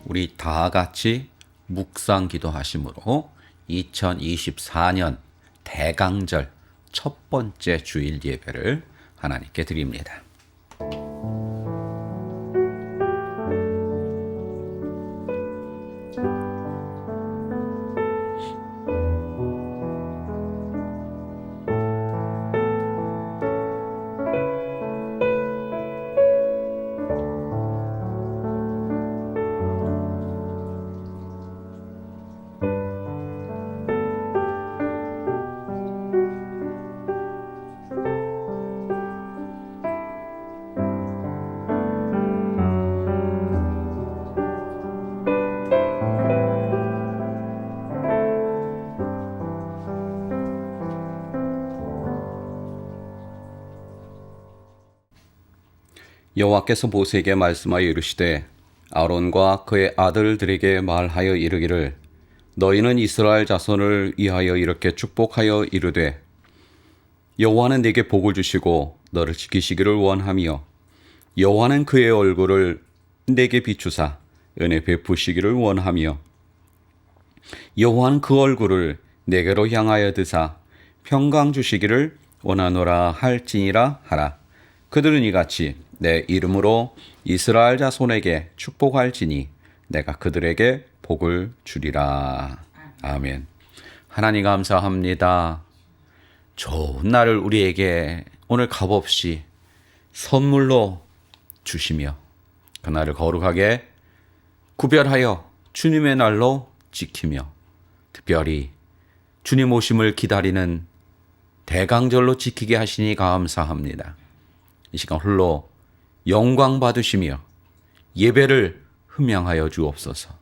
우리 다 같이 묵상 기도하심으로 2024년 대강절 첫 번째 주일 예배를 하나님께 드립니다. 여호와께서 모세에게 말씀하여 이르시되 아론과 그의 아들들에게 말하여 이르기를 너희는 이스라엘 자손을 위하여 이렇게 축복하여 이르되 여호와는 네게 복을 주시고 너를 지키시기를 원하며 여호와는 그의 얼굴을 네게 비추사 은혜 베푸시기를 원하며 여호와는 그 얼굴을 네게로 향하여 드사 평강 주시기를 원하노라 할지니라 하라. 그들은 이같이 내 이름으로 이스라엘 자손에게 축복할지니 내가 그들에게 복을 주리라. 아멘. 하나님 감사합니다. 좋은 날을 우리에게 오늘 값없이 선물로 주시며 그날을 거룩하게 구별하여 주님의 날로 지키며 특별히 주님 오심을 기다리는 대강절로 지키게 하시니 감사합니다. 이 시간 홀로 영광 받으시며 예배를 흠양하여 주옵소서.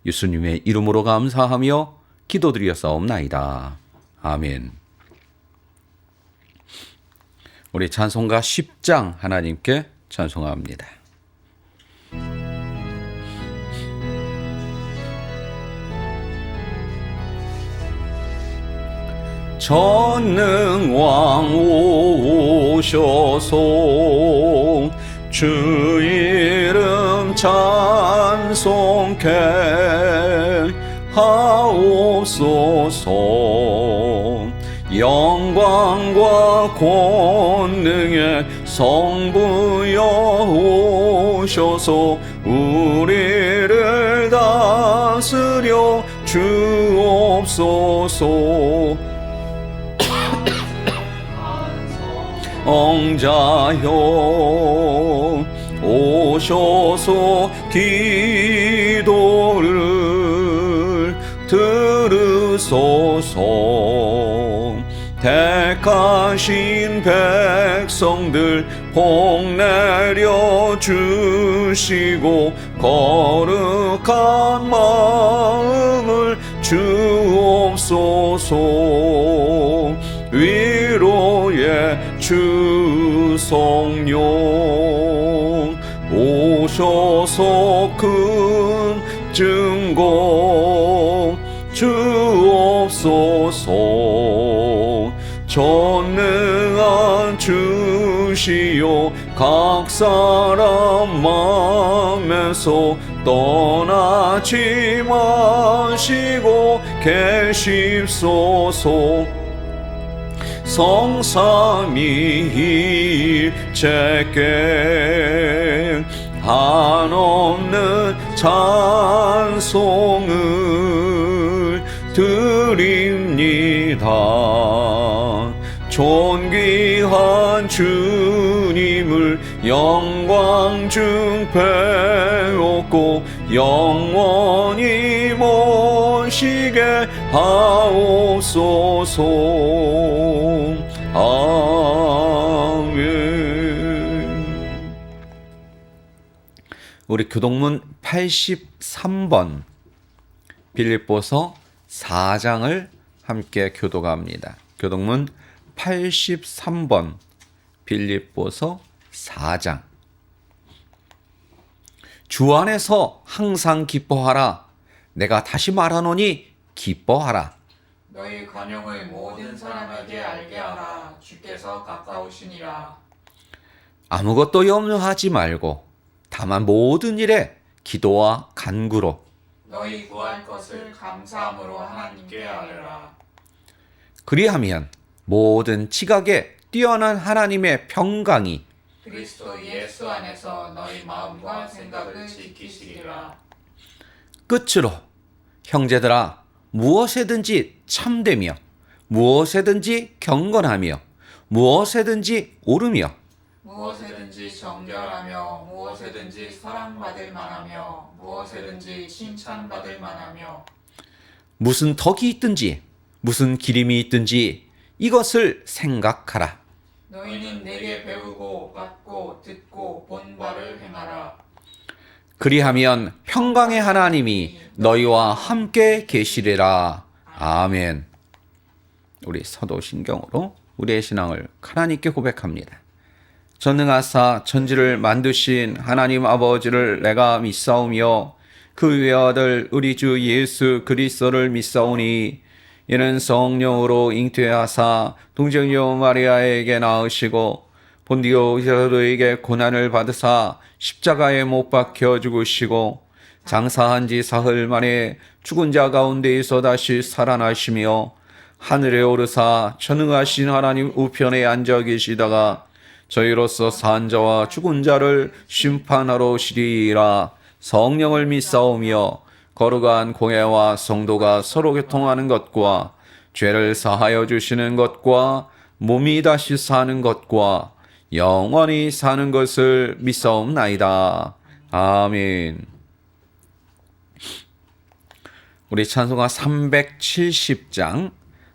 예수님의 이름으로 감사하며 기도드리었사옵나이다. 아멘. 우리 찬송가 10장 하나님께 찬송합니다. 전능왕 오셔서 주 이름 찬송케 하옵소서. 영광과 권능의 성부여 오셔서 우리를 다스려 주옵소서. 엉자여 오셔서 기도를 들으소서. 택하신 백성들 복 내려 주시고 거룩한 마음을 주옵소서. 위로의 주 성령 오셔서 큰 증거 주옵소서. 전능한 주시여 각 사람 마음에서 떠나지 마시고 계십소서. 성삼위일체께 한없는 찬송을 드립니다. 존귀한 주님을 영광 중 배웠고 영원히 모시게 하옵소서. 아멘. 우리 교동문 83번 빌립보서 4장을 함께 교독합니다. 교동문 83번 빌립보서 4장. 주 안에서 항상 기뻐하라. 내가 다시 말하노니 기뻐하라. 너희 관용을 모든 사람에게 알게 하라. 주께서 가까우시니라. 아무것도 염려하지 말고 다만 모든 일에 기도와 간구로 너희 구할 것을 감사함으로 하나님께 아뢰라. 그리하면 모든 지각에 뛰어난 하나님의 평강이 그리스도 예수 안에서 너희 마음과 생각을 지키시리라. 끝으로 형제들아 무엇에든지 참되며 무엇에든지 경건하며 무엇에든지 옳으며 무엇에든지 정결하며 무엇에든지 사랑받을 만하며 무엇에든지 칭찬받을 만하며 무슨 덕이 있든지 무슨 기림이 있든지 이것을 생각하라. 너희는 내게 배우고 받고 듣고 본 바를 행하라. 그리하면 평강의 하나님이 너희와 함께 계시리라. 아멘. 우리 사도신경으로 우리의 신앙을 하나님께 고백합니다. 전능하사 천지를 만드신 하나님 아버지를 내가 믿사오며 그 외아들 우리 주 예수 그리스도를 믿사오니 이는 성령으로 잉태하사 동정녀 마리아에게 낳으시고 본디오 피라도에게 고난을 받으사 십자가에 못 박혀 죽으시고 장사한 지 사흘 만에 죽은 자 가운데에서 다시 살아나시며 하늘에 오르사 전능하신 하나님 우편에 앉아 계시다가 저희로서 산 자와 죽은 자를 심판하러 오시리라. 성령을 믿사오며 거룩한 공예와 성도가 서로 교통하는 것과 죄를 사하여 주시는 것과 몸이 다시 사는 것과 영원히 사는 것을 믿사옵나이다. 아멘. 우리 찬송가 370장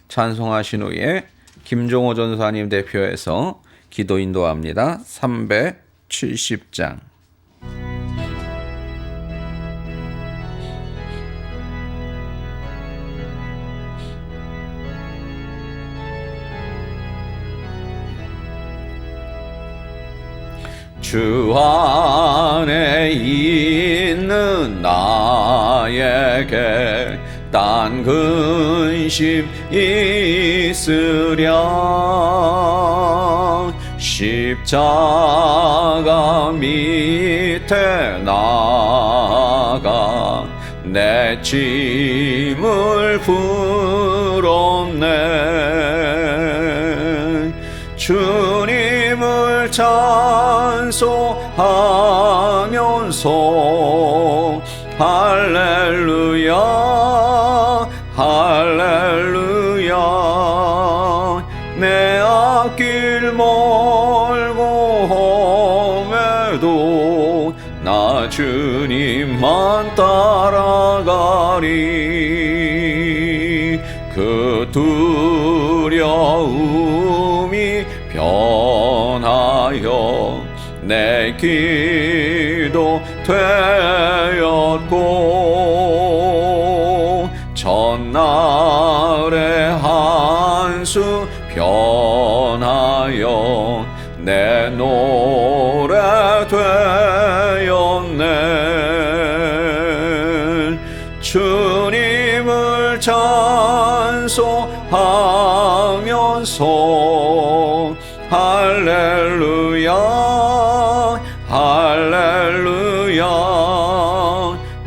찬송하신 후에 김종호 전사님 대표해서 기도 인도합니다. 370장. 주 안에 있는 나에게 딴 근심 있으랴. 십자가 밑에 나가 내 짐을 풀었네. 주님을 찬송하면서 할렐루야 할렐루야. 내 앞길 멀고 험해도 나 주님만 따라가리. 그 두려움이 변하여 내 기도 되었고 전날의 한수 변하여 내 노래 되었네. 주님을 찬송하면서 할렐루야 할렐루야.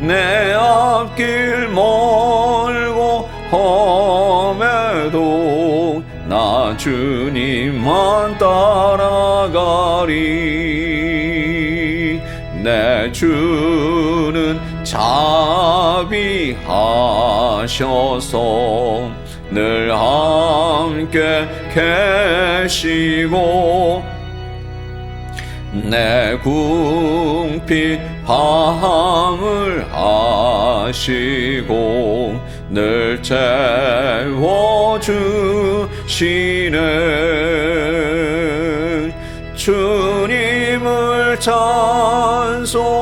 내 앞길 멀고 험해도 나 주님만 따라가리. 내 주는 자비하셔서 늘 함께 계시고 내 궁핍 방을 하시고 늘 채워주시네. 주님을 찬송하면서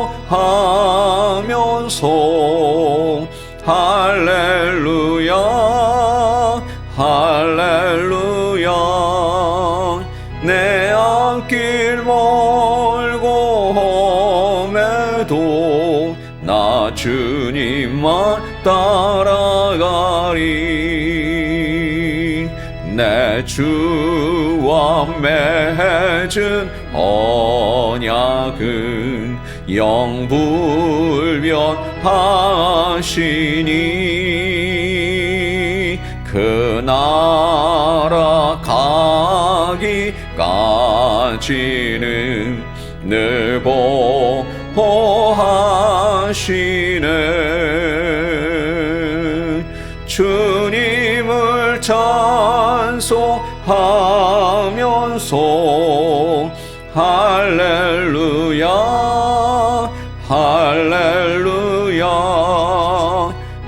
할렐루야 할렐루야. 내 앞길 멀고 험해도 나 주님만 따라가리. 내 주와 맺은 언약은 영불변하시니 그 나라 가기까지는 늘 보호하시네. 주님을 찬송하면서 할렐루야 할렐루야.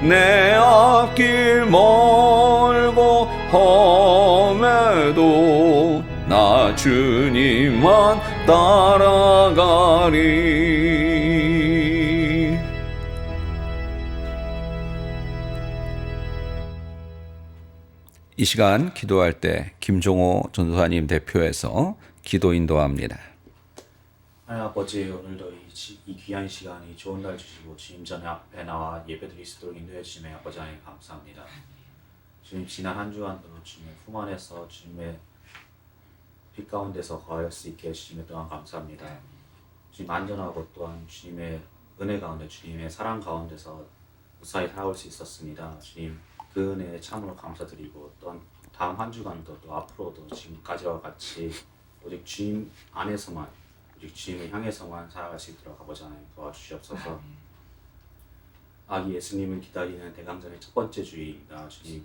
내 앞길 멀고 험해도 나 주님만 따라가리. 이 시간 기도할 때 김종호 전도사님 대표해서 기도 인도합니다. 하나님 아버지, 오늘도 이 귀한 시간, 이 좋은 날 주시고 주님 전에 앞에 나와 예배드릴 수 있도록 인도해 주심에 아버지 하나님 감사합니다. 주님, 지난 한 주간도 주님의 품 안에서 주님의 빛 가운데서 거할 수 있게 해주심에 또한 감사합니다. 주님 안전하고 또한 주님의 은혜 가운데, 주님의 사랑 가운데서 무사히 살아올 수 있었습니다. 주님, 그 은혜에 참으로 감사드리고 또한 다음 한 주간도 또 앞으로도 지금까지와 같이 오직 주님 안에서만, 오직 주님을 향해서만 살아갈 수 있도록 아버지 하나님 도와주시옵소서. 아기 예수님을 기다리는 대강전의 첫 번째 주일입니다. 주님,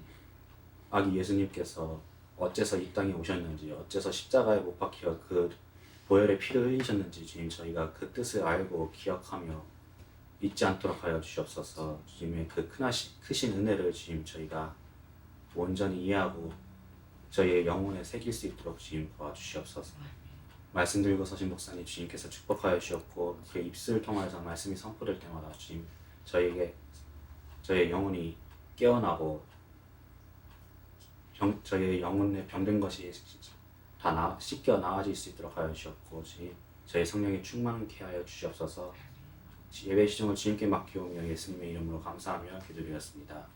아기 예수님께서 어째서 이 땅에 오셨는지, 어째서 십자가에 못 박혀 그 보혈의 피를 흘리셨는지 주님, 저희가 그 뜻을 알고 기억하며 잊지 않도록 하여 주시옵소서. 주님의 그 크신 은혜를 주님 저희가 온전히 이해하고 저희의 영혼에 새길 수 있도록 주님 도와주시옵소서. 말씀 들고 서신 목사님 주님께서 축복하여 주셨고, 그 입술을 통해서 말씀이 선포될 때마다 주님 저희의 영혼이 깨어나고 저희의 영혼에 병든 것이 다 씻겨 나아질 수 있도록 하여 주셨고, 주님 저희 성령에 충만케 하여 주시옵소서. 예배 시정을 주님께 맡기오며 예수님의 이름으로 감사하며 기도드렸습니다.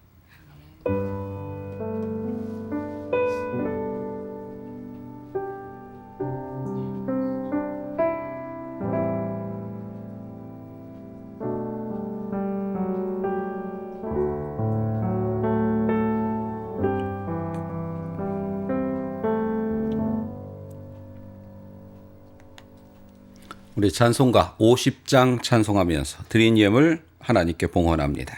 우리 찬송가 50장 찬송하면서 드린 예물 하나님께 봉헌합니다.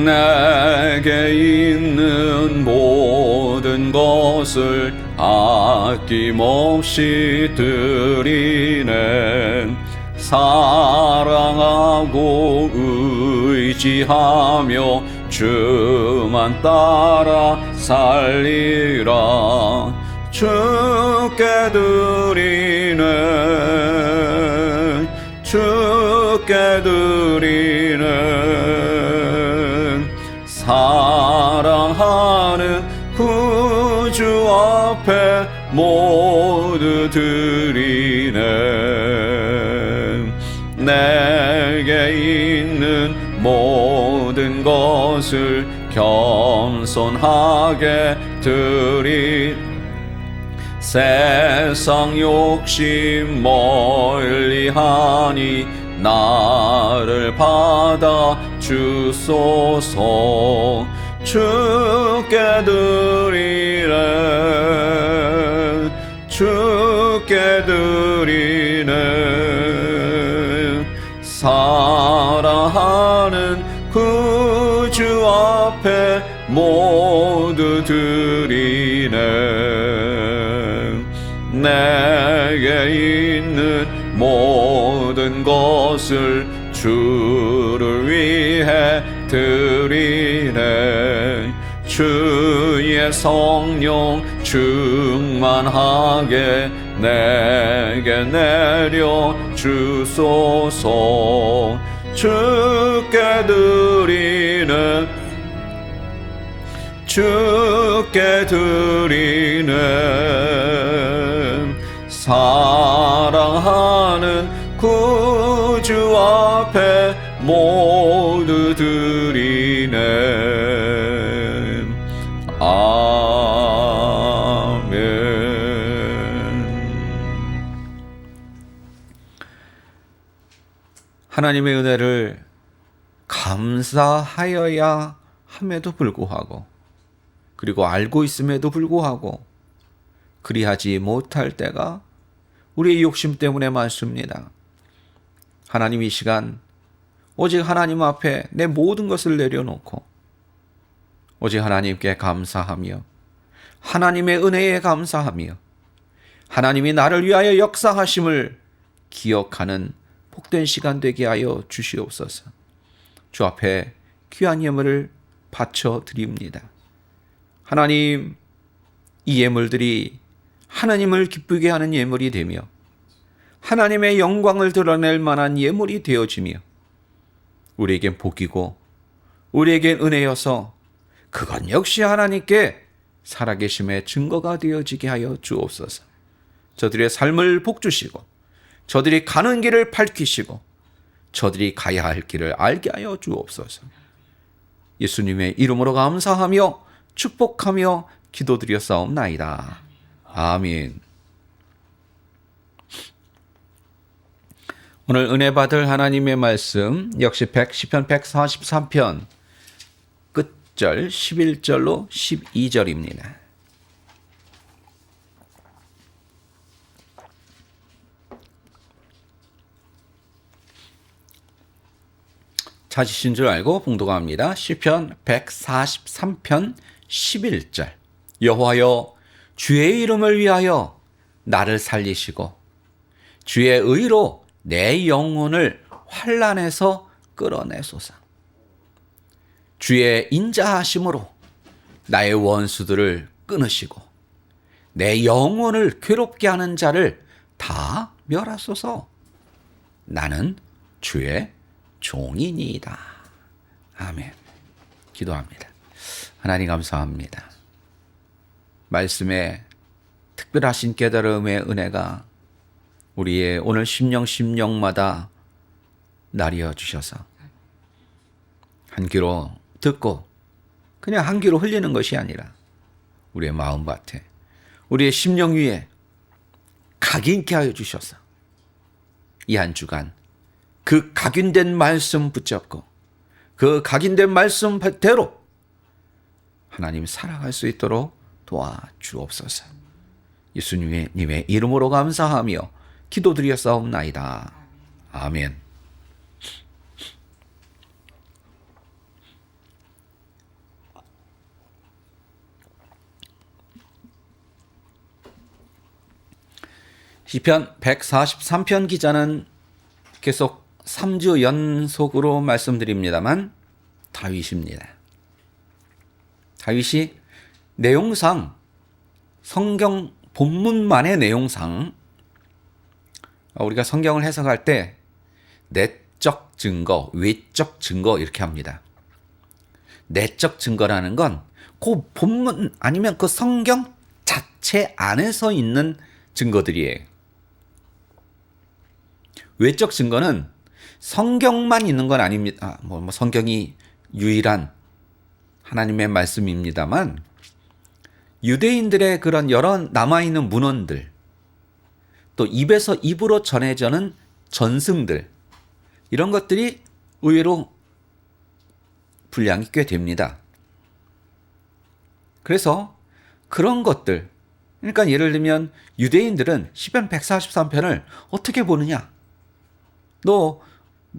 내게 있는 모든 것을 아낌없이 드리네. 사랑하고 의지하며 주만 따라 살리라. 주께 드리네. 주께 드리네. 사랑하는 구주 앞에 모두 드리네. 내게 있는 모든 것을 겸손하게 드리. 세상 욕심 멀리하니 나를 받아 주소서. 주께 드리네. 주께 드리네. 사랑하는 구주 앞에 모두 드리네. 내게 있는 모든 것을 주를 위해 드리네. 주의 성령 충만하게 내게 내려 주소서. 주께 드리네. 주께 드리네. 사랑하는 구주 앞에 모두 드리네. 하나님의 은혜를 감사하여야 함에도 불구하고, 그리고 알고 있음에도 불구하고 그리하지 못할 때가 우리의 욕심 때문에 많습니다. 하나님, 이 시간 오직 하나님 앞에 내 모든 것을 내려놓고 오직 하나님께 감사하며 하나님의 은혜에 감사하며 하나님이 나를 위하여 역사하심을 기억하는 복된 시간 되게 하여 주시옵소서. 주 앞에 귀한 예물을 바쳐 드립니다. 하나님, 이 예물들이 하나님을 기쁘게 하는 예물이 되며 하나님의 영광을 드러낼 만한 예물이 되어지며 우리에겐 복이고 우리에겐 은혜여서 그건 역시 하나님께 살아계심의 증거가 되어지게 하여 주옵소서. 저들의 삶을 복주시고 저들이 가는 길을 밝히시고 저들이 가야 할 길을 알게 하여 주옵소서. 예수님의 이름으로 감사하며 축복하며 기도드렸사옵나이다. 아멘. 오늘 은혜 받을 하나님의 말씀 역시 시편 143편 끝절 11절로 12절입니다. 찾으신 줄 알고 봉독합니다. 시편 143편 11절. 여호와여, 주의 이름을 위하여 나를 살리시고 주의 의로 내 영혼을 환난에서 끌어내소서. 주의 인자하심으로 나의 원수들을 끊으시고 내 영혼을 괴롭게 하는 자를 다 멸하소서. 나는 주의 종이니이다. 아멘. 기도합니다. 하나님, 감사합니다. 말씀에 특별하신 깨달음의 은혜가 우리의 오늘 심령마다 나뉘어 주셔서 한 귀로 듣고 그냥 한 귀로 흘리는 것이 아니라 우리의 마음밭에, 우리의 심령 위에 각인케 하여 주셔서 이 한 주간 그 각인된 말씀 붙잡고 그 각인된 말씀대로 하나님 살아갈 수 있도록 도와주옵소서. 예수님의 이름으로 감사하며 기도드렸사옵나이다. 아멘. 시편 143편 기자는 계속 3주 연속으로 말씀드립니다만 다윗입니다. 다윗이 내용상, 성경 본문만의 내용상 우리가 성경을 해석할 때 내적 증거, 외적 증거 이렇게 합니다. 내적 증거라는 건 그 본문 아니면 그 성경 자체 안에서 있는 증거들이에요. 외적 증거는 성경만 있는 건 아닙니다. 성경이 유일한 하나님의 말씀입니다만 유대인들의 그런 여러 남아있는 문헌들, 또 입에서 입으로 전해져는 전승들, 이런 것들이 의외로 분량이 꽤 됩니다. 그래서 그런 것들, 그러니까 예를 들면 유대인들은 시편 143편을 어떻게 보느냐? 너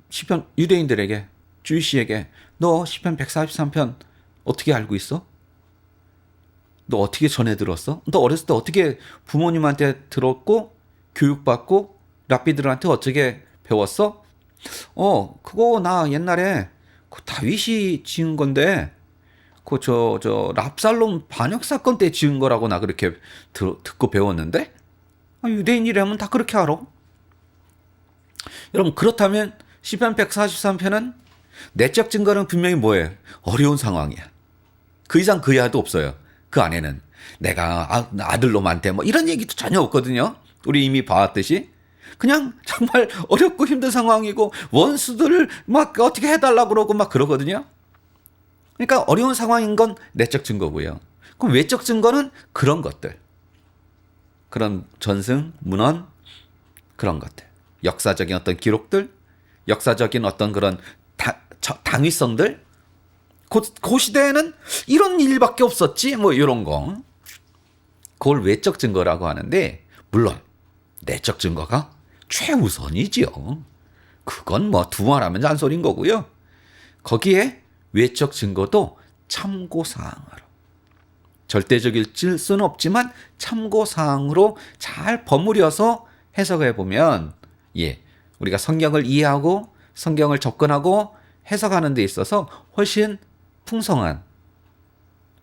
시편 유대인들에게, 주이시에게 너 시편 143편 어떻게 알고 있어? 너 어떻게 전해 들었어? 너 어렸을 때 어떻게 부모님한테 들었고 교육받고 랍비들한테 어떻게 배웠어? 그거 나 옛날에 그 다윗이 지은 건데 그 랍살롬 반역 사건 때 지은 거라고 나 그렇게 듣고 배웠는데 유대인이라면 다 그렇게 알아. 여러분, 그렇다면 시편 143편은 내적 증거는 분명히 뭐예요? 어려운 상황이야. 그 이상 그 이하도 없어요. 그 안에는 내가 아들놈한테 이런 얘기도 전혀 없거든요. 우리 이미 봐왔듯이 그냥 정말 어렵고 힘든 상황이고 원수들을 막 어떻게 해달라고 그러고 막 그러거든요. 그러니까 어려운 상황인 건 내적 증거고요. 그럼 외적 증거는 그런 것들, 그런 전승, 문헌, 그런 것들, 역사적인 어떤 기록들, 역사적인 어떤 그런 당위성들, 그 시대에는 이런 일밖에 없었지, 뭐 이런 거. 그걸 외적 증거라고 하는데, 물론 내적 증거가 최우선이지요. 그건 뭐 두말하면 잔소리인 거고요. 거기에 외적 증거도 참고사항으로, 절대적일 수는 없지만 참고사항으로 잘 버무려서 해석해 보면, 우리가 성경을 이해하고 성경을 접근하고 해석하는 데 있어서 훨씬 풍성한,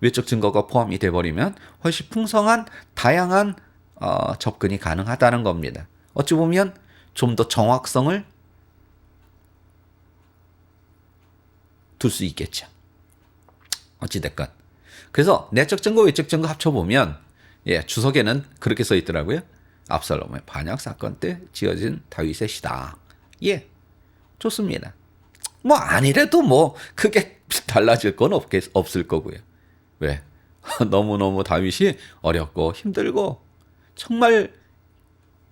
외적 증거가 포함이 돼버리면 훨씬 풍성한 다양한 접근이 가능하다는 겁니다. 어찌 보면 좀 더 정확성을 둘 수 있겠죠. 어찌됐건. 그래서 내적 증거, 외적 증거 합쳐보면, 주석에는 그렇게 써 있더라고요. 압살롬의 반역 사건 때 지어진 다윗의 시다. 좋습니다. 뭐 아니래도 뭐 크게 달라질 건 없을 거고요. 왜? 너무너무 다윗이 어렵고 힘들고 정말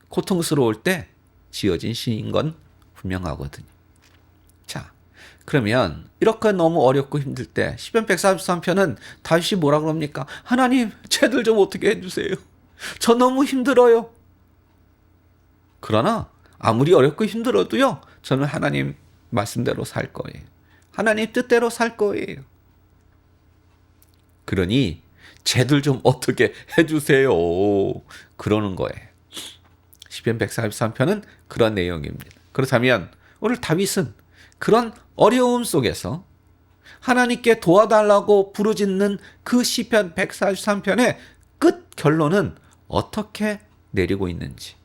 고통스러울 때 지어진 시인 건 분명하거든요. 자, 그러면 이렇게 너무 어렵고 힘들 때 시편 143편은 다윗이 뭐라 그럽니까? 하나님, 쟤들 좀 어떻게 해주세요. 저 너무 힘들어요. 그러나 아무리 어렵고 힘들어도요, 저는 하나님 말씀대로 살 거예요. 하나님 뜻대로 살 거예요. 그러니 쟤들 좀 어떻게 해주세요. 그러는 거예요. 시편 143편은 그런 내용입니다. 그렇다면 오늘 다윗은 그런 어려움 속에서 하나님께 도와달라고 부르짖는 그 시편 143편의 끝 결론은 어떻게 내리고 있는지,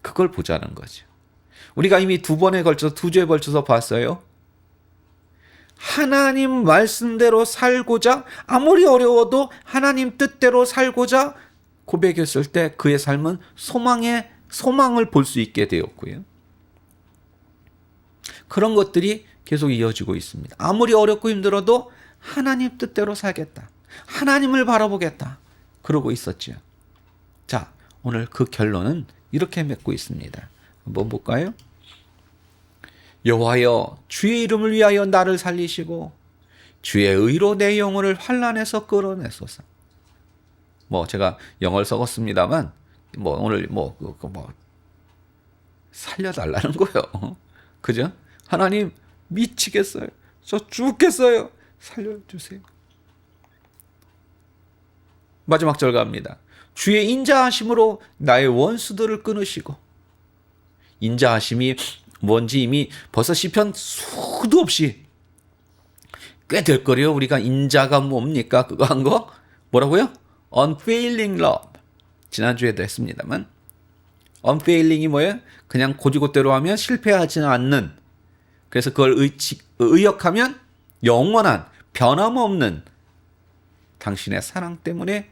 그걸 보자는 거죠. 우리가 이미 두 주에 걸쳐서 봤어요. 하나님 말씀대로 살고자, 아무리 어려워도 하나님 뜻대로 살고자 고백했을 때 그의 삶은 소망을 볼 수 있게 되었고요. 그런 것들이 계속 이어지고 있습니다. 아무리 어렵고 힘들어도 하나님 뜻대로 살겠다. 하나님을 바라보겠다. 그러고 있었죠. 자, 오늘 그 결론은 이렇게 맺고 있습니다. 한번 볼까요? 여호와여, 주의 이름을 위하여 나를 살리시고 주의 의로 내 영혼을 환난에서 끌어내소서. 뭐 제가 영어를 썩었습니다만 오늘 살려달라는 거예요. 그죠? 하나님, 미치겠어요. 저 죽겠어요. 살려주세요. 마지막 절 갑니다. 주의 인자하심으로 나의 원수들을 끊으시고. 인자하심이 뭔지 이미 벌써 시편 수도 없이 꽤 될 거래요. 우리가 인자가 뭡니까? 그거 한 거? 뭐라고요? unfailing love. 지난주에도 했습니다만, unfailing이 뭐예요? 그냥 고지고대로 하면 실패하지는 않는, 그래서 그걸 의역하면 영원한, 변함없는 당신의 사랑 때문에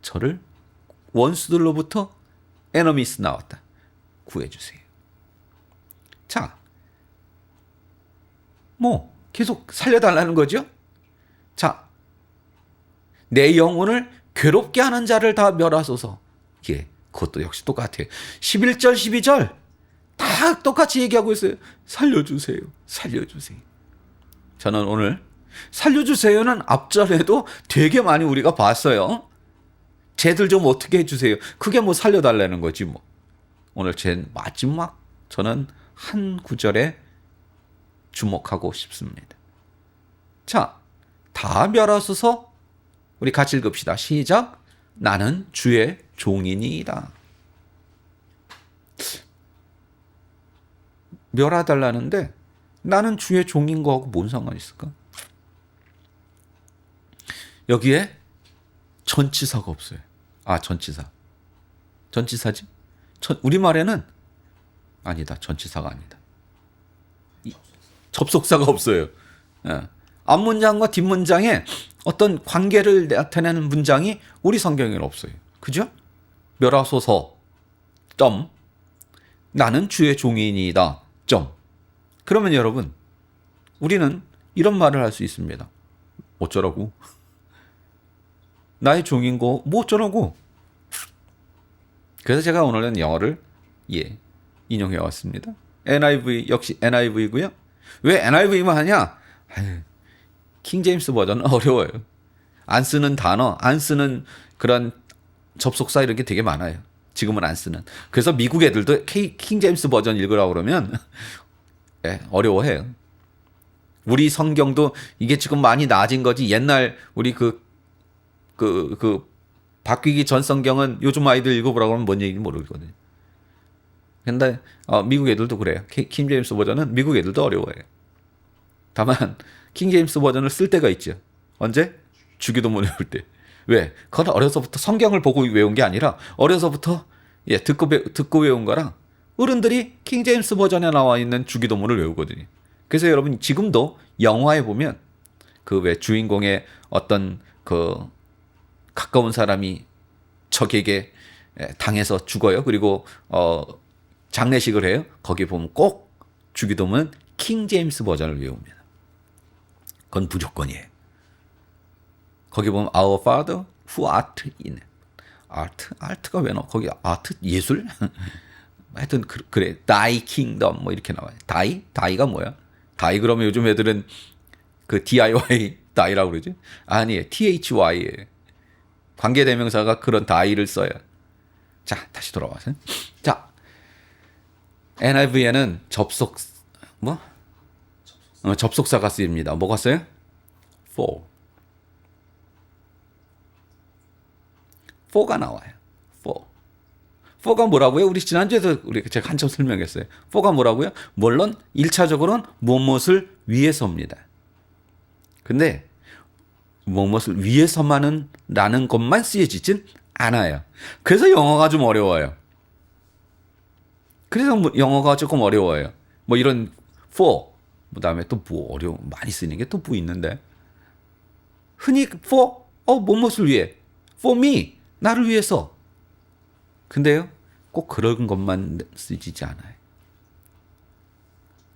저를 원수들로부터 enemies 나왔다. 구해주세요. 자, 계속 살려달라는 거죠. 자, 내 영혼을 괴롭게 하는 자를 다 멸하소서. 그것도 역시 똑같아요. 11절, 12절 다 똑같이 얘기하고 있어요. 살려주세요. 살려주세요. 저는 오늘 살려주세요는 앞절에도 되게 많이 우리가 봤어요. 쟤들 좀 어떻게 해주세요. 그게 살려달라는 거지 뭐. 오늘 제 마지막 저는 한 구절에 주목하고 싶습니다. 자, 다 멸하소서. 우리 같이 읽읍시다. 시작. 나는 주의 종이니이다. 멸하달라는데 나는 주의 종인 거하고 뭔 상관이 있을까? 여기에 전치사가 없어요. 전치사지? 우리말에는 아니다. 전치사가 아니다. 접속사가 없어요. 앞문장과 뒷문장에 어떤 관계를 나타내는 문장이 우리 성경에는 없어요. 그죠? 멸하소서. 점. 나는 주의 종이니이다. 점. 그러면 여러분, 우리는 이런 말을 할 수 있습니다. 어쩌라고? 나의 종인 거 뭐 어쩌라고? 그래서 제가 오늘은 영어를 인용해 왔습니다. NIV 역시 NIV고요. 왜 NIV만 하냐? 킹 제임스 버전은 어려워요. 안 쓰는 단어, 안 쓰는 그런 접속사 이런 게 되게 많아요. 지금은 안 쓰는. 그래서 미국 애들도 킹 제임스 버전 읽으라고 그러면 어려워해요. 우리 성경도 이게 지금 많이 나아진 거지. 옛날 우리 바뀌기 전 성경은 요즘 아이들 읽어보라고 하면 뭔 얘기인지 모르거든요. 근데 미국 애들도 그래요. 킹 제임스 버전은 미국 애들도 어려워해요. 다만 킹 제임스 버전을 쓸 때가 있죠. 언제? 주기도문 외울 때. 왜? 그건 어려서부터 성경을 보고 외운 게 아니라 어려서부터 듣고 외운 거랑 어른들이 킹 제임스 버전에 나와 있는 주기도문을 외우거든요. 그래서 여러분 지금도 영화에 보면 그 왜 주인공의 어떤 그 가까운 사람이 적에게 당해서 죽어요. 그리고 장례식을 해요. 거기 보면 꼭 주기도문 킹 제임스 버전을 외웁니다. 그건 무조건이에요. 거기 보면 Our Father who art in 아트가 왜 나와? 거기 아트 예술? 하여튼 그래. Thy kingdom 뭐 이렇게 나와요. 다이가 뭐야? 다이 그러면 요즘 애들은 그 DIY 다이라고 그러지? 아니에요. THY예요. 관계대명사가 그런 다이를 써요. 자, 다시 돌아와서. 자, NIV에는 접속사가 쓰입니다. 뭐가 써요? for가 나와요. for가 뭐라고요? 우리 지난주에도 제가 한참 설명했어요. for가 뭐라고요? 물론 1차적으로는 무엇을 위해서입니다. 근데 무엇을 위해서만은 라는 것만 쓰여지진 않아요. 그래서 영어가 좀 어려워요. 뭐 이런 for 그다음에 또 뭐 많이 쓰이는 게 또 뭐 있는데 흔히 for 무엇을 위해 for me 나를 위해서. 근데요 꼭 그런 것만 쓰이지 않아요.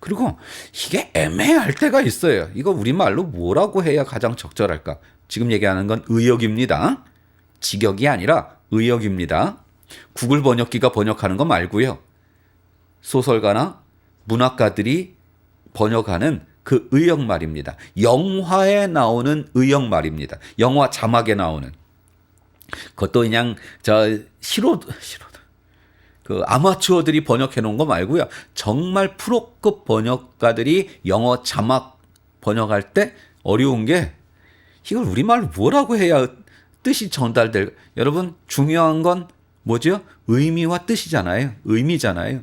그리고 이게 애매할 때가 있어요. 이거 우리말로 뭐라고 해야 가장 적절할까? 지금 얘기하는 건 의역입니다. 직역이 아니라 의역입니다. 구글 번역기가 번역하는 거 말고요. 소설가나 문학가들이 번역하는 그 의역말입니다. 영화에 나오는 의역말입니다. 영화 자막에 나오는. 그것도 그냥 그 아마추어들이 번역해 놓은 거 말고요. 정말 프로급 번역가들이 영어 자막 번역할 때 어려운 게 이걸 우리말로 뭐라고 해야 뜻이 전달될. 여러분 중요한 건 뭐죠? 의미와 뜻이잖아요. 의미잖아요.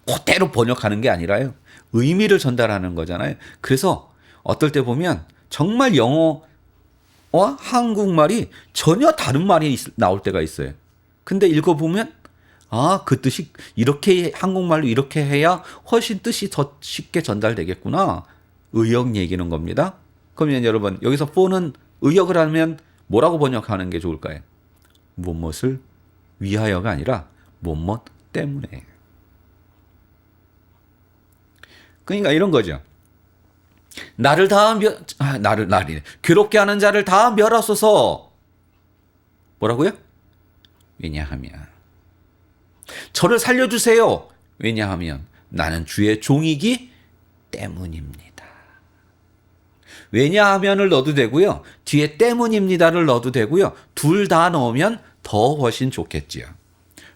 그대로 번역하는 게 아니라요. 의미를 전달하는 거잖아요. 그래서 어떨 때 보면 정말 영어와 한국말이 전혀 다른 말이 나올 때가 있어요. 근데 읽어보면 그 뜻이 이렇게 한국말로 이렇게 해야 훨씬 뜻이 더 쉽게 전달되겠구나. 의역 얘기는 겁니다. 그러면 여러분 여기서 for는 의역을 하면 뭐라고 번역하는 게 좋을까요? 무엇을 위하여가 아니라 무엇 때문에. 그러니까 이런 거죠. 괴롭게 하는 자를 다 멸하소서. 뭐라고요? 왜냐하면 저를 살려주세요. 왜냐하면 나는 주의 종이기 때문입니다. 왜냐하면을 넣어도 되고요. 뒤에 때문입니다를 넣어도 되고요. 둘 다 넣으면 더 훨씬 좋겠지요.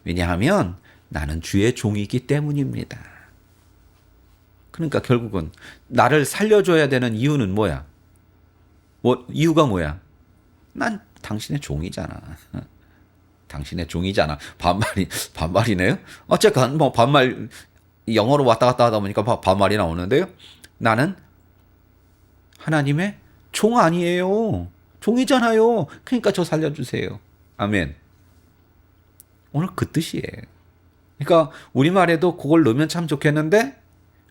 왜냐하면 나는 주의 종이기 때문입니다. 그러니까 결국은 나를 살려줘야 되는 이유는 뭐야? 이유가 뭐야? 난 당신의 종이잖아. 당신의 종이잖아. 반말이네요. 어쨌건 뭐 반말 영어로 왔다 갔다 하다 보니까 반말이 나오는데요. 나는 하나님의 종 아니에요. 종이잖아요. 그러니까 저 살려주세요. 아멘. 오늘 그 뜻이에요. 그러니까 우리말에도 그걸 넣으면 참 좋겠는데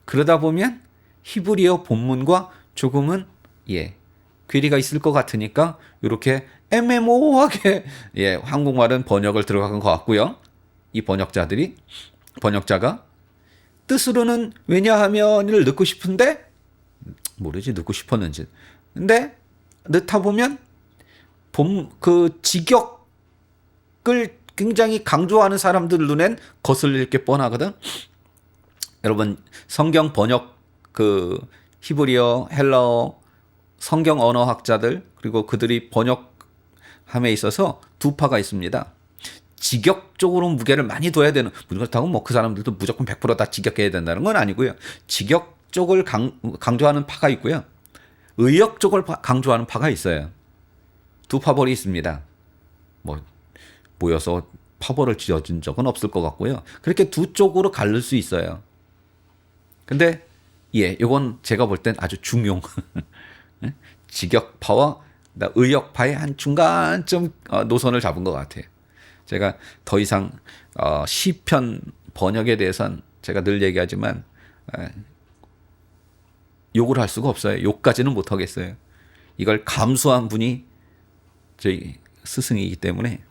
그러다 보면 히브리어 본문과 조금은 괴리가 있을 것 같으니까 이렇게 애매모호하게 한국말은 번역을 들어간 것 같고요. 이 번역자가 뜻으로는 왜냐하면을 넣고 싶은데 모르지 넣고 싶었는지. 근데 넣다 보면 그 직역을 굉장히 강조하는 사람들 눈엔 거슬릴 게 뻔하거든. 여러분 성경 번역 그 히브리어, 헬라어 성경 언어학자들 그리고 그들이 번역함에 있어서 두 파가 있습니다. 직역적으로 무게를 많이 둬야 되는, 그렇다고 뭐 그 사람들도 무조건 100%다 직역해야 된다는 건 아니고요. 직역 쪽을 강조하는 파가 있고요. 의역 쪽을 강조하는 파가 있어요. 두 파벌이 있습니다. 뭐 모여서 파벌을 지어준 적은 없을 것 같고요. 그렇게 두 쪽으로 갈릴 수 있어요. 근데 이건 제가 볼 땐 아주 중용 직역파와 의역파의 한 중간쯤 노선을 잡은 것 같아요. 제가 더 이상 시편 번역에 대해서는 제가 늘 얘기하지만 욕을 할 수가 없어요. 욕까지는 못 하겠어요. 이걸 감수한 분이 저희 스승이기 때문에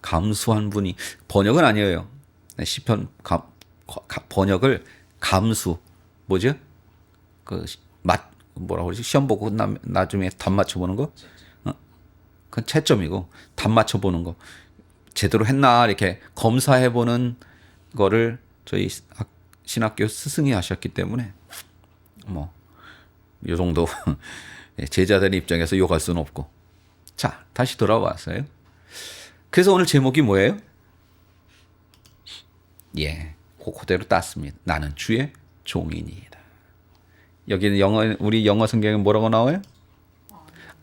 감수한 분이 번역은 아니에요. 시편 번역을 감수 뭐죠? 뭐라고 그러지? 시험 보고 나중에 답 맞춰보는 거? 그건 채점이고 답 맞춰보는 거 제대로 했나 이렇게 검사해보는 거를 저희 신학교 스승이 하셨기 때문에 뭐 이 정도 제자들 입장에서 욕할 수는 없고. 자, 다시 돌아왔어요. 그래서 오늘 제목이 뭐예요? 그대로 땄습니다. 나는 주의 종이니이다. 여기는 우리 영어 성경에 뭐라고 나와요?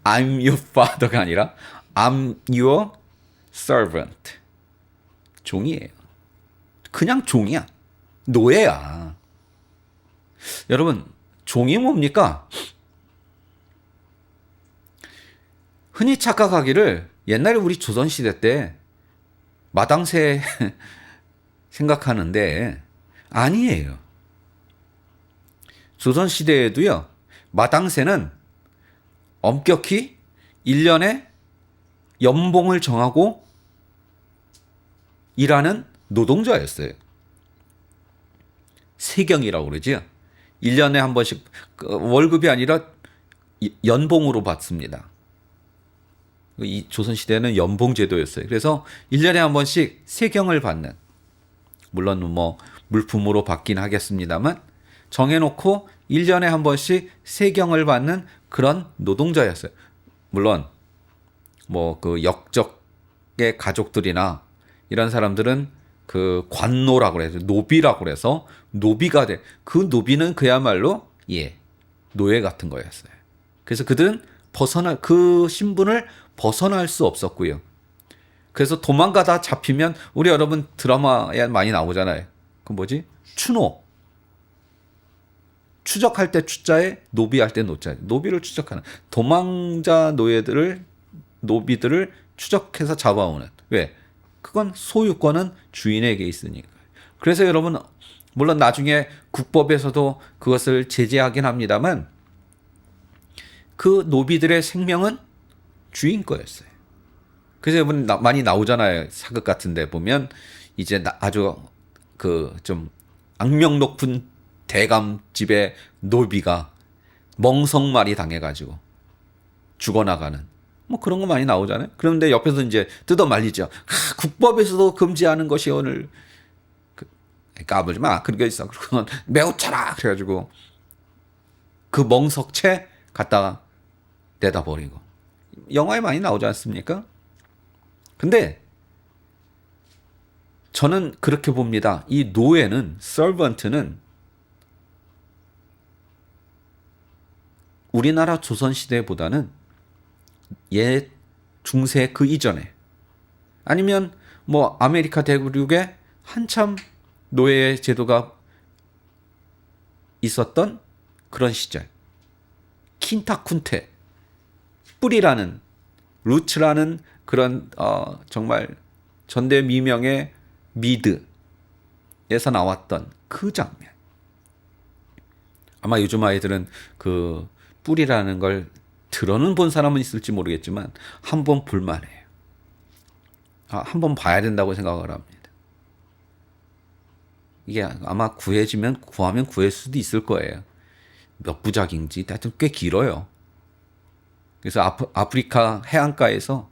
I'm your father가 아니라 I'm your servant. 종이에요. 그냥 종이야. 노예야. 여러분, 종이 뭡니까? 흔히 착각하기를 옛날에 우리 조선시대 때 마당새 생각하는데 아니에요. 조선시대에도요, 마당새는 엄격히 1년에 연봉을 정하고 일하는 노동자였어요. 세경이라고 그러죠. 1년에 한 번씩 월급이 아니라 연봉으로 받습니다. 이 조선시대는 연봉제도였어요. 그래서 1년에 한 번씩 세경을 받는, 물론 뭐 물품으로 받긴 하겠습니다만 정해놓고 1년에 한 번씩 세경을 받는 그런 노동자였어요. 물론 뭐 그 역적의 가족들이나 이런 사람들은 그 관노라고 그래서 노비라고 그래서 노비가 돼. 그 노비는 그야말로 노예 같은 거였어요. 그래서 그들은 그 신분을 벗어날 수 없었고요. 그래서 도망가다 잡히면 우리 여러분 드라마에 많이 나오잖아요. 그 뭐지? 추노. 추적할 때 추자에 노비할 때 노자. 노비를 추적하는 도망자 노비들을 추적해서 잡아오는. 왜? 그건 소유권은 주인에게 있으니까. 그래서 여러분 물론 나중에 국법에서도 그것을 제재하긴 합니다만 그 노비들의 생명은 주인 거였어요. 그래서 여러분 많이 나오잖아요. 사극 같은 데 보면 이제 아주 그 좀 악명 높은 대감집의 노비가 멍석말이 당해가지고 죽어나가는 뭐 그런 거 많이 나오잖아요. 그런데 옆에서 이제 뜯어 말리죠. 국법에서도 금지하는 것이 오늘 까불지 마. 그런 게 있어. 그건 매우 차라. 그래가지고 그 멍석채 갖다가 내다 버리고 영화에 많이 나오지 않습니까? 근데 저는 그렇게 봅니다. 이 노예는 servant는 우리나라 조선시대보다는 옛 중세 그 이전에 아니면 뭐 아메리카 대륙에 한참 노예 제도가 있었던 그런 시절 킨타쿤테 뿌리라는 루츠라는 그런 정말 전대미명의 미드에서 나왔던 그 장면. 아마 요즘 아이들은 그 뿌리라는 걸 들어는 본 사람은 있을지 모르겠지만 한번 볼만해요. 한번 봐야 된다고 생각을 합니다. 이게 아마 구하면 구할 수도 있을 거예요. 몇 부작인지 하여튼 꽤 길어요. 그래서 아프리카 해안가에서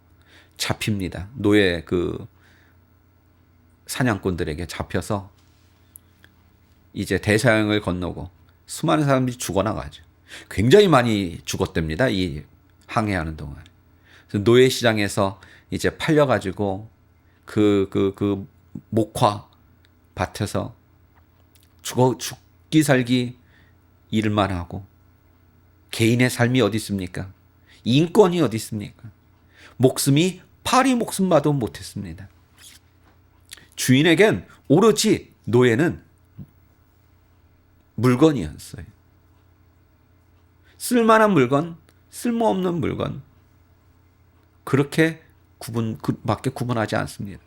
잡힙니다. 노예 그 사냥꾼들에게 잡혀서 이제 대서양을 건너고 수많은 사람들이 죽어나가죠. 굉장히 많이 죽었답니다. 이 항해하는 동안. 그래서 노예 시장에서 이제 팔려가지고 그 목화 밭에서 죽기 살기 일만 하고 개인의 삶이 어디 있습니까? 인권이 어디 있습니까? 목숨이 파리 목숨마도 못했습니다. 주인에겐 오로지 노예는 물건이었어요. 쓸만한 물건, 쓸모없는 물건, 그렇게 밖에 구분하지 않습니다.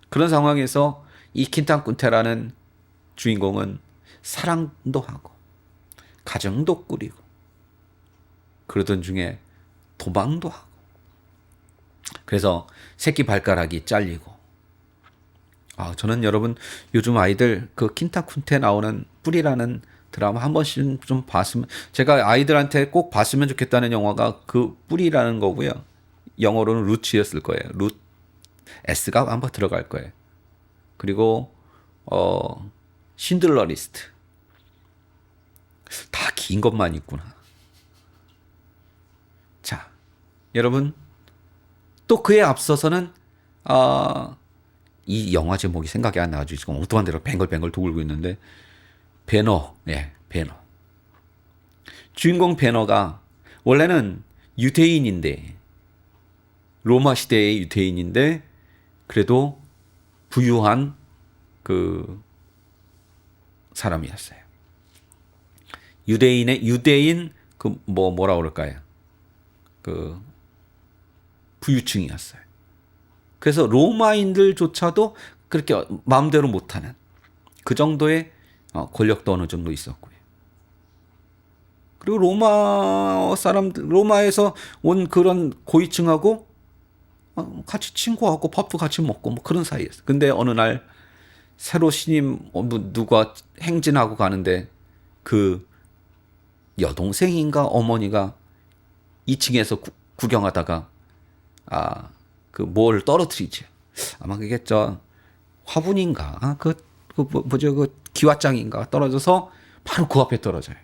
그런 상황에서 이 킨탄쿤테라는 주인공은 사랑도 하고 가정도 꾸리고 그러던 중에 도망도 하고, 그래서 새끼 발가락이 잘리고. 저는 여러분 요즘 아이들 그 킨탄쿤테 나오는 뿔이라는 드라마 한 번씩 좀 봤으면, 제가 아이들한테 꼭 봤으면 좋겠다는 영화가 그 뿔이라는 거고요. 영어로는 루츠였을 거예요. S가 한번 들어갈 거예요. 그리고 신들러 리스트. 다 긴 것만 있구나. 자, 여러분 또 그에 앞서서는 이 영화 제목이 생각이 안 나가지고 지금 엉뚱한 데로 뱅글뱅글 돌고 있는데, 베너. 주인공 베너가 원래는 유대인인데, 로마 시대의 유대인인데 그래도 부유한 그 사람이었어요. 유대인 그 뭐라 그럴까요? 그 부유층이었어요. 그래서 로마인들조차도 그렇게 마음대로 못하는 그 정도의 권력도 어느 정도 있었고요. 그리고 로마에서 온 그런 고위층하고 같이 친구하고 밥도 같이 먹고 뭐 그런 사이였어요. 근데 어느 날 새로 신임 누가 행진하고 가는데 그 여동생인가 어머니가 2층에서 구경하다가 그 뭘 떨어뜨리지. 아마 그게 화분인가 그 기왓장인가 떨어져서 바로 그 앞에 떨어져요.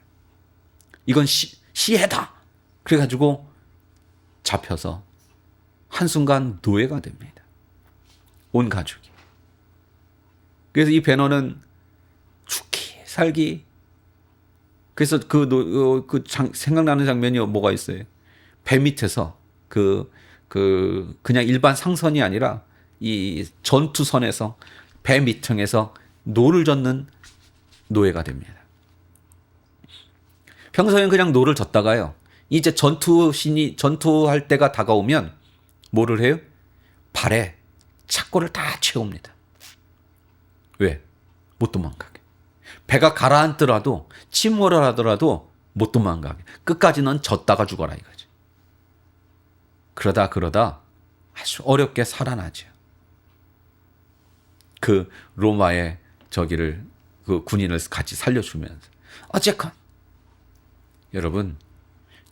이건 시해다. 그래가지고 잡혀서 한순간 노예가 됩니다. 온 가족이. 그래서 이 베너는 죽기 살기. 그래서 생각나는 장면이 뭐가 있어요. 배 밑에서 그냥 일반 상선이 아니라 이 전투선에서 배 밑층에서 노를 젓는 노예가 됩니다. 평소엔 그냥 노를 젓다가요, 이제 전투할 때가 다가오면 뭐를 해요? 발에 착고를 다 채웁니다. 왜? 못 도망가게. 배가 가라앉더라도 침몰을 하더라도 못 도망가게. 끝까지는 졌다가 죽어라 이거지. 그러다 아주 어렵게 살아나죠. 그 로마의 그 군인을 같이 살려주면서. 어쨌건 여러분,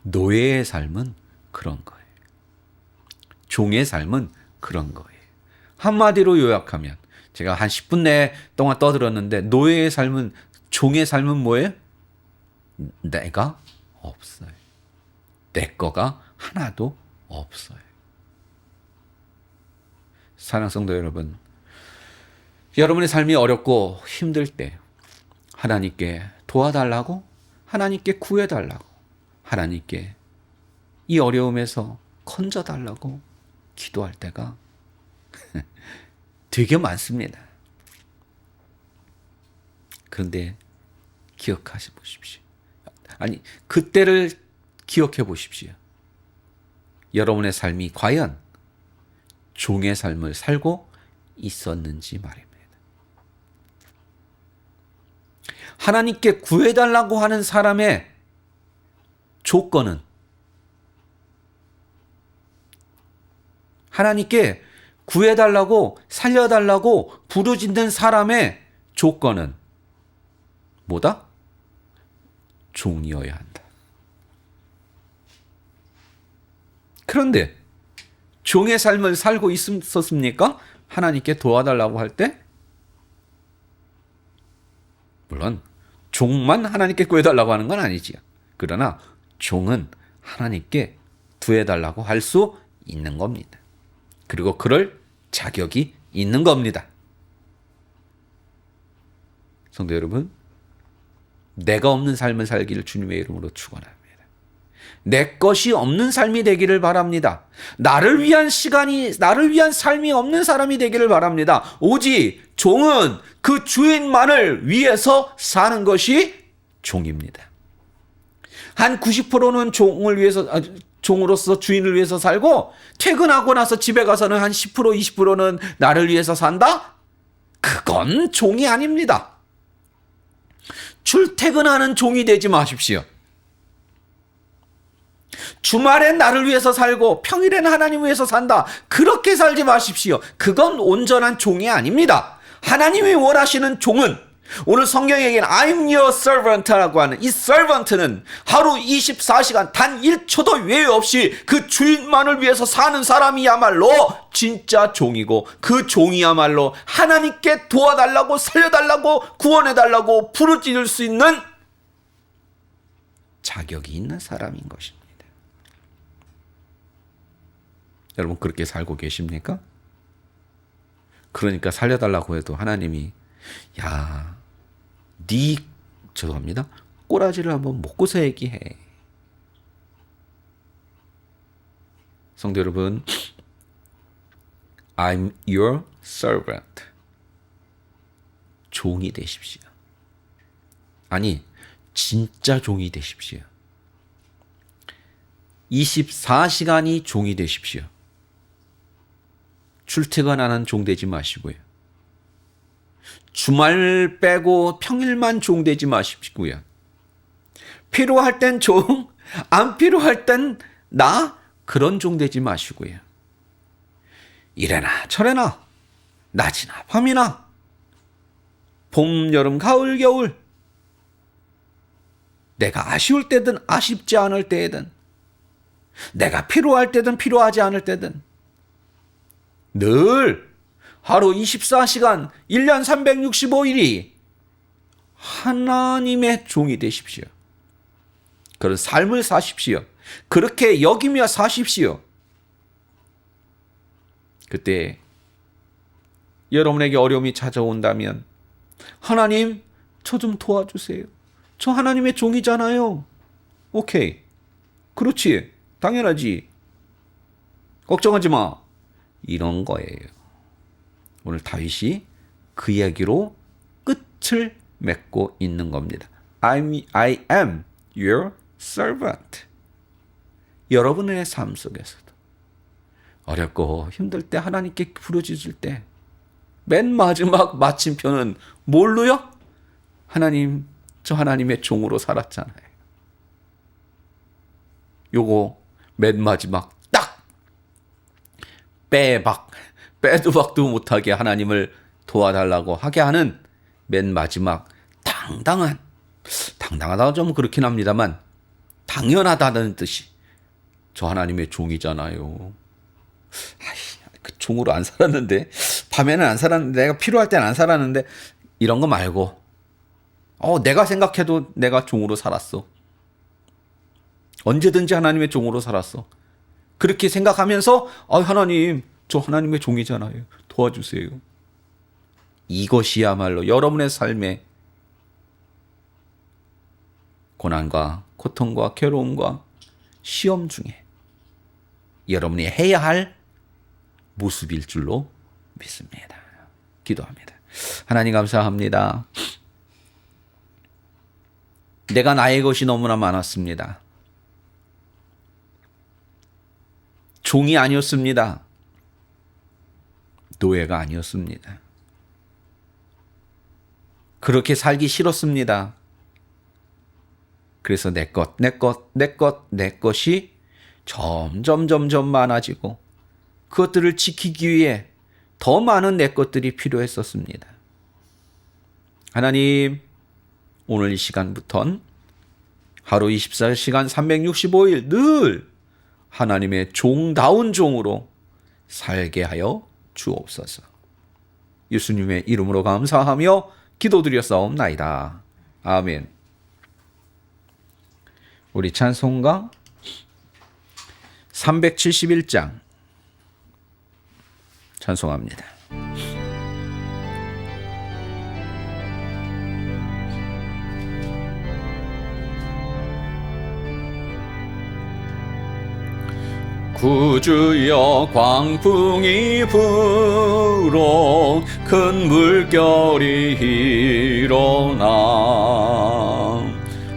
노예의 삶은 그런 거예요. 종의 삶은 그런 거예요. 한마디로 요약하면, 제가 한 10분 내 동안 떠들었는데, 노예의 삶은, 종의 삶은 뭐예요? 내가 없어요. 내 거가 하나도 없어요. 사랑하는 성도 여러분, 여러분의 삶이 어렵고 힘들 때 하나님께 도와달라고, 하나님께 구해달라고, 하나님께 이 어려움에서 건져달라고 기도할 때가 되게 많습니다. 그런데 기억하시 보십시오. 그때를 기억해 보십시오. 여러분의 삶이 과연 종의 삶을 살고 있었는지 말입니다. 하나님께 구해달라고 하는 사람의 조건은, 하나님께 구해달라고, 살려달라고 부르짖는 사람의 조건은 뭐다? 종이어야 한다. 그런데 종의 삶을 살고 있었습니까? 하나님께 도와달라고 할 때? 물론 종만 하나님께 구해달라고 하는 건 아니지요. 그러나 종은 하나님께 구해달라고 할 수 있는 겁니다. 그리고 그럴 자격이 있는 겁니다. 성도 여러분, 내가 없는 삶을 살기를 주님의 이름으로 축원합니다. 내 것이 없는 삶이 되기를 바랍니다. 나를 위한 시간이, 나를 위한 삶이 없는 사람이 되기를 바랍니다. 오직 종은 그 주인만을 위해서 사는 것이 종입니다. 한 90%는 종을 위해서, 종으로서 주인을 위해서 살고, 퇴근하고 나서 집에 가서는 한 10%, 20%는 나를 위해서 산다? 그건 종이 아닙니다. 출퇴근하는 종이 되지 마십시오. 주말엔 나를 위해서 살고 평일엔 하나님을 위해서 산다. 그렇게 살지 마십시오. 그건 온전한 종이 아닙니다. 하나님이 원하시는 종은, 오늘 성경에 얘기하는 I'm your servant라고 하는 이 servant는 하루 24시간 단 1초도 외회 없이 그 주인만을 위해서 사는 사람이야말로 진짜 종이고, 그 종이야말로 하나님께 도와달라고, 살려달라고, 구원해달라고 부르짖을 수 있는 자격이 있는 사람인 것입니다. 여러분, 그렇게 살고 계십니까? 그러니까 살려달라고 해도 하나님이 죄송합니다, 꼬라지를 한번 먹고서 얘기해. 성도 여러분, I'm your servant. 종이 되십시오. 아니, 진짜 종이 되십시오. 24시간이 종이 되십시오. 출퇴근하는 종 되지 마시고요. 주말 빼고 평일만 종 되지 마시고요. 필요할 땐 종, 안 필요할 땐 나, 그런 종 되지 마시고요. 이래나 저래나, 낮이나 밤이나, 봄, 여름, 가을, 겨울, 내가 아쉬울 때든 아쉽지 않을 때든, 내가 필요할 때든 필요하지 않을 때든, 늘 하루 24시간 1년 365일이 하나님의 종이 되십시오. 그런 삶을 사십시오. 그렇게 여기며 사십시오. 그때 여러분에게 어려움이 찾아온다면, 하나님, 저 좀 도와주세요. 저 하나님의 종이잖아요. 오케이. 그렇지. 당연하지. 걱정하지 마. 이런 거예요. 오늘 다윗이 그 이야기로 끝을 맺고 있는 겁니다. I am your servant. 여러분의 삶 속에서도 어렵고 힘들 때, 하나님께 부르짖을 때 맨 마지막 마침표는 뭘로요? 하나님, 저 하나님의 종으로 살았잖아요. 요거 맨 마지막 딱 빼도 박도 못하게 하나님을 도와달라고 하게 하는 맨 마지막 당당하다가 좀 그렇긴 합니다만 당연하다는 뜻이, 저 하나님의 종이잖아요. 그 종으로 안 살았는데, 밤에는 안 살았는데, 내가 필요할 때는 안 살았는데, 이런 거 말고 내가 생각해도 내가 종으로 살았어. 언제든지 하나님의 종으로 살았어. 그렇게 생각하면서 하나님, 저 하나님의 종이잖아요. 도와주세요. 이것이야말로 여러분의 삶에 고난과 고통과 괴로움과 시험 중에 여러분이 해야 할 모습일 줄로 믿습니다. 기도합니다. 하나님, 감사합니다. 내가 나의 것이 너무나 많았습니다. 종이 아니었습니다. 노예가 아니었습니다. 그렇게 살기 싫었습니다. 그래서 내 것이 점점 많아지고, 그것들을 지키기 위해 더 많은 내 것들이 필요했었습니다. 하나님, 오늘 이 시간부턴 하루 24시간 365일 늘 하나님의 종다운 종으로 살게 하여 주옵소서. 예수님의 이름으로 감사하며 기도드렸사옵나이다. 아멘. 우리 찬송가 371장 찬송합니다. 구주여 광풍이 불어 큰 물결이 일어나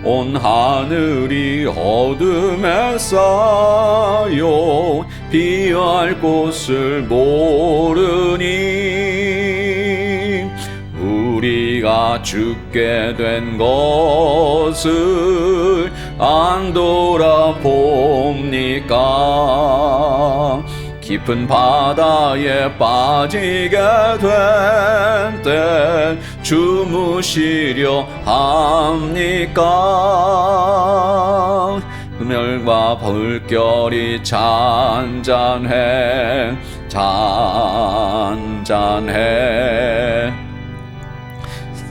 온 하늘이 어둠에 쌓여 피할 곳을 모르니 우리가 죽게 된 것을 안 돌아봅니까? 깊은 바다에 빠지게 된 때 주무시려 합니까? 그늘과 물결이 잔잔해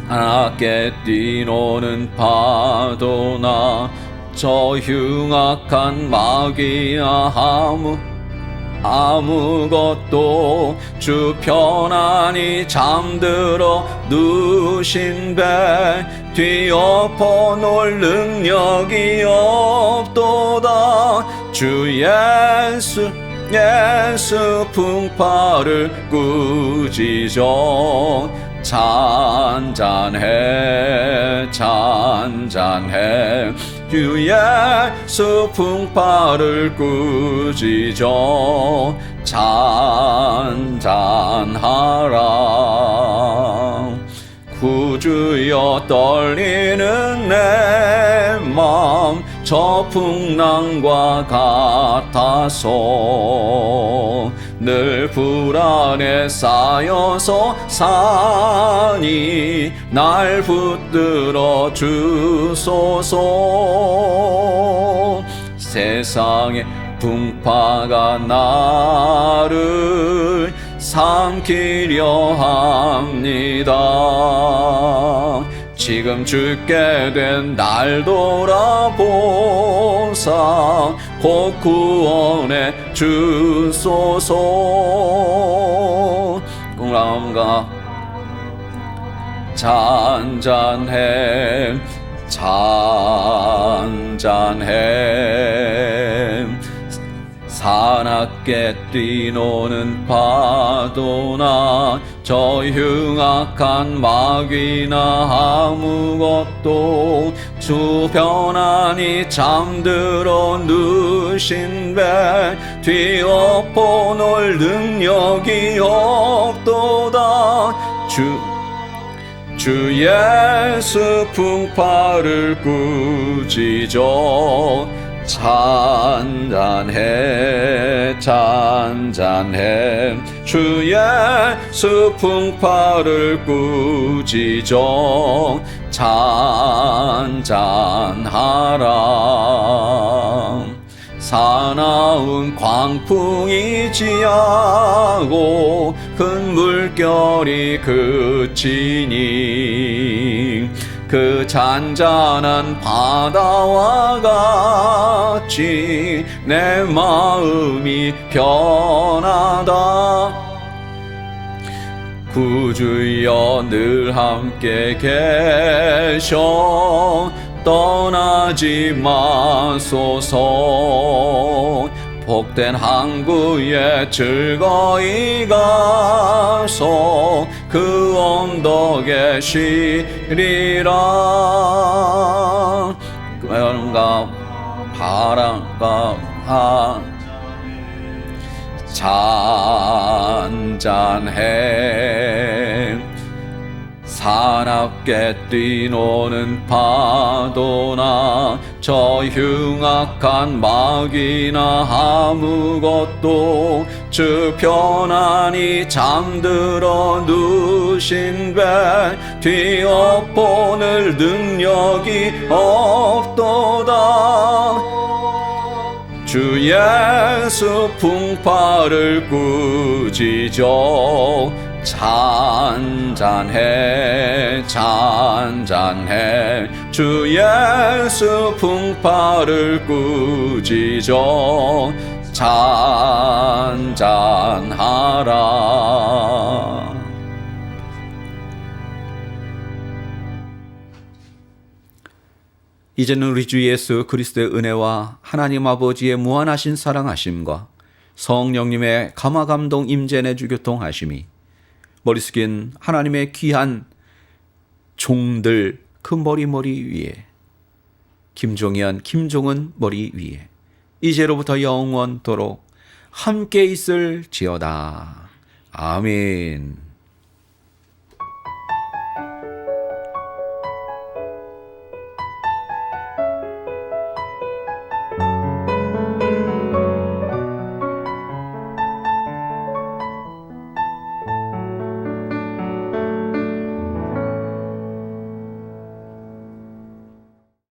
사납게 뛰노는 파도나 저 흉악한 마귀야 아무것도 주 편안히 잠들어 누신 배 뒤엎어 놓을 능력이 없도다. 주 예수 풍파를 꾸짖어 잔잔해 주 예수 풍파를 꾸짖어 잔잔하라. 구주여 떨리는 내 맘 저 풍랑과 같아서 늘 불안에 쌓여서 산이 날 붙들어 주소서. 세상의 풍파가 나를 삼키려 합니다. 지금 죽게 된 날 돌아보사 곧 구원해 주소서. 꿈과 잔잔해 사납게 뛰노는 파도나 저 흉악한 마귀나 아무것도 주 편안히 잠들어 누신 배 뒤엎어 놓을 능력이 없도다. 주 예수 풍파를 꾸짖어 잔잔해 주 예수 풍파를 꾸짖어 잔잔하라. 사나운 광풍이 지하고 큰 물결이 그치니 그 잔잔한 바다와 같이 내 마음이 편하다. 구주여 늘 함께 계셔 떠나지 마소서. 복된 항구에 즐거이 가서 그 언덕에 쉬리라. 그런가 바람과 잔잔해 사납게 뛰노는 파도나 저 흉악한 마귀나 아무것도 주 편안히 잠들어 누신 배 뒤엎어낼 능력이 없도다. 주 예수 풍파를 꾸짖어 잔잔해 잔잔해 주 예수 풍파를 꾸짖어 잔잔하라. 이제는 우리 주 예수 그리스도의 은혜와 하나님 아버지의 무한하신 사랑하심과 성령님의 감화감동 임재 내주 교통하심이 머리 숙인 하나님의 귀한 종들 그 머리 위에 김종현, 김종은 머리 위에 이제로부터 영원토록 함께 있을지어다. 아멘.